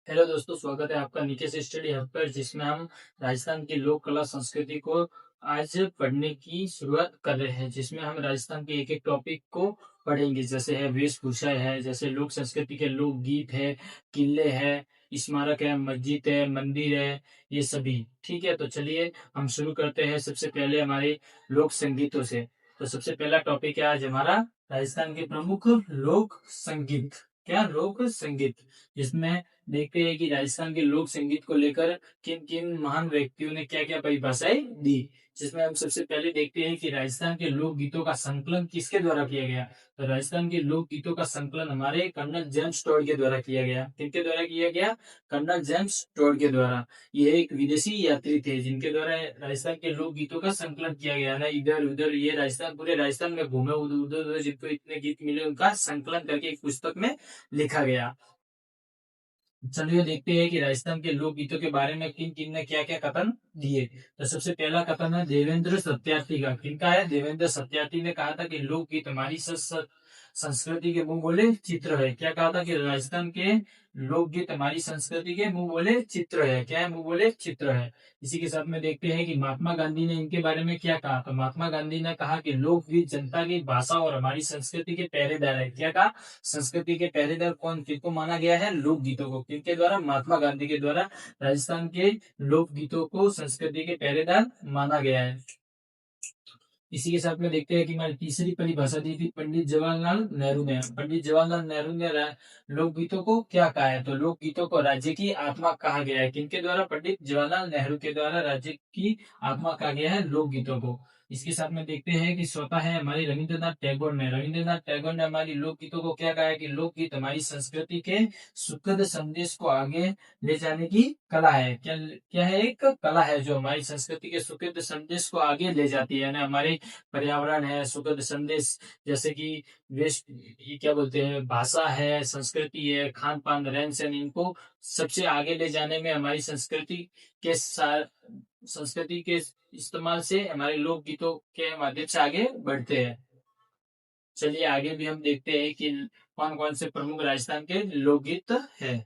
Hello दोस्तों, स्वागत है आपका निकेश स्टडी हब पर, जिसमें हम राजस्थान की लोक कला संस्कृति को आज पढ़ने की शुरुआत कर रहे हैं। जिसमें हम राजस्थान के एक एक टॉपिक को पढ़ेंगे, जैसे है वेशभूषा है, जैसे लोक संस्कृति के लोक गीत है, किले है, स्मारक है, मस्जिद है, मंदिर है, ये सभी। ठीक है, तो चलिए हम शुरू करते हैं सबसे पहले हमारे लोक संगीतों से। तो सबसे पहला टॉपिक है आज हमारा राजस्थान के प्रमुख लोक संगीत। क्या? लोक संगीत। जिसमें देखते हैं कि राजस्थान के लोक संगीत को लेकर किन किन महान व्यक्तियों ने क्या क्या परिभाषाएं दी। जिसमें हम सबसे पहले देखते हैं कि राजस्थान के लोक गीतों का संकलन किसके द्वारा किया गया। तो राजस्थान के लोक गीतों का संकलन हमारे कर्नल जेम्स टोड के द्वारा किया गया। किनके द्वारा किया गया? कर्नल जेम्स टोड के द्वारा। ये एक विदेशी यात्री थे जिनके द्वारा राजस्थान के लोक गीतों का संकलन किया गया ना। इधर उधर ये राजस्थान, पूरे राजस्थान में घूमे, उधर उधर जिनको इतने गीत मिले उनका संकलन करके एक पुस्तक में लिखा गया। चलिए देखते हैं कि राजस्थान के लोक गीतों के बारे में किन किन ने क्या क्या कथन दिए। तो सबसे पहला कथन है देवेंद्र सत्यार्थी का। किनका है? देवेंद्र सत्यार्थी ने कहा था कि लोकगीत हमारी संस्कृति के मुंह बोले चित्र है। क्या कहा था? कि राजस्थान के लोकगीत हमारी संस्कृति के मुंह बोले चित्र है। क्या है? मुंह बोले चित्र है। इसी के साथ में देखते हैं कि महात्मा गांधी ने इनके बारे में क्या कहा। तो महात्मा गांधी ने कहा कि लोकगीत जनता की भाषा और हमारी संस्कृति के पहरेदार है। क्या कहा? संस्कृति के पहरेदार कौन किनको माना गया है? लोकगीतों को। किनके द्वारा? महात्मा गांधी के द्वारा राजस्थान के लोकगीतों को संस्कृति के पहरेदार माना गया है। इसी के साथ में देखते हैं कि हमारी तीसरी परिभाषा दी थी पंडित जवाहरलाल नेहरू ने। पंडित जवाहरलाल नेहरू ने लोकगीतों को क्या कहा है? तो लोकगीतों को राज्य की आत्मा कहा गया है। किनके द्वारा? पंडित जवाहरलाल नेहरू के द्वारा राज्य की आत्मा कहा गया है लोकगीतों को। इसके साथ में देखते हैं कि स्वतः है हमारे रविंद्रनाथ टैगोर ने। रविंद्रनाथ टैगोर ने हमारी लोकगीतों को क्या कहा है? कि लोकगीत हमारी संस्कृति के सुखद संदेश को आगे ले जाने की कला है। क्या क्या है? एक कला है जो हमारी संस्कृति के सुखद संदेश को आगे ले जाती है ना। हमारे पर्यावरण है, सुखद संदेश, जैसे कि वेस्ट, ये क्या बोलते हैं, भाषा है, संस्कृति है, खान पान, रहन सहन, इनको सबसे आगे ले जाने में हमारी के संस्कृति के इस्तेमाल से हमारे लोक गीतों के माध्यम से आगे बढ़ते हैं। चलिए आगे भी हम देखते हैं कि कौन कौन से प्रमुख राजस्थान के लोकगीत है।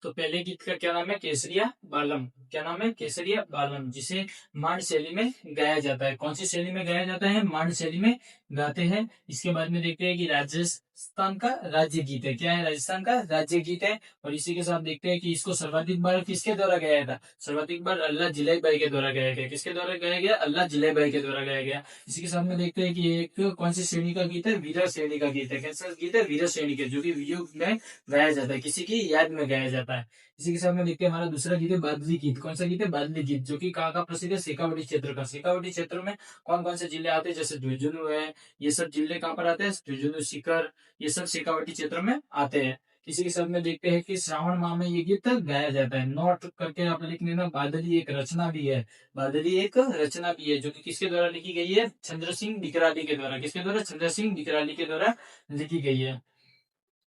तो पहले गीत का क्या नाम है? केसरिया बालम। क्या नाम है? केसरिया बालम, जिसे मांड शैली में गाया जाता है। कौन सी शैली में गाया जाता है? मांड शैली में गाते हैं। इसके बाद में देखते हैं कि राजस्थान का राज्य गीत है। क्या है? राजस्थान का राज्य गीत है। और इसी के साथ देखते हैं कि इसको सर्वाधिक बार किसके द्वारा गाया था? सर्वाधिक बार अल्लाह जिलाई बाई के द्वारा गाया गया। किसके द्वारा गाया गया? अल्लाह जिलाई बाई के द्वारा गाया गया। इसी के साथ में देखते हैं कि एक कौन सी श्रेणी का गीत है? वीरा श्रेणी का गीत है। कैसा गीत है? वीरा श्रेणी के, जो कि युग में गाया जाता है, किसी की याद में गाया जाता है। इसी के साथ में देखते हैं हमारा दूसरा गीत है बादली गीत। कौन सा गीत है? बादली गीत, जो कि कहाँ का प्रसिद्ध है? शेखावाटी क्षेत्र का। शेखावाटी क्षेत्र में कौन कौन से जिले आते हैं? जैसे झुंझुनू है, ये सब जिले कहाँ पर आते हैं? झुंझुनू, सीकर, ये सब शेखावाटी क्षेत्र में आते हैं। इसी के साथ में देखते हैं कि श्रावण माह में ये गीत गाया जाता है। नोट करके आप लिख लेना, बादली एक रचना भी है। बादली एक रचना भी है, जो कि किसके द्वारा लिखी गई है? चंद्र सिंह डिकराली के द्वारा। किसके द्वारा? चंद्र सिंह डिकराली के द्वारा लिखी गई है।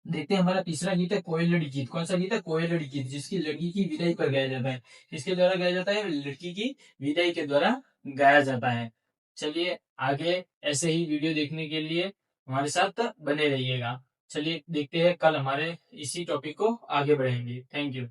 देखते हैं हमारा तीसरा गीत है कोयलड़ी गीत। कौन सा गीत है? कोयलड़ी गीत, जिसकी लड़की की विदाई पर गाया जाता है। किसके द्वारा गाया जाता है? लड़की की विदाई के द्वारा गाया जाता है। चलिए आगे ऐसे ही वीडियो देखने के लिए हमारे साथ बने रहिएगा। चलिए देखते हैं, कल हमारे इसी टॉपिक को आगे बढ़ेंगे। Thank you.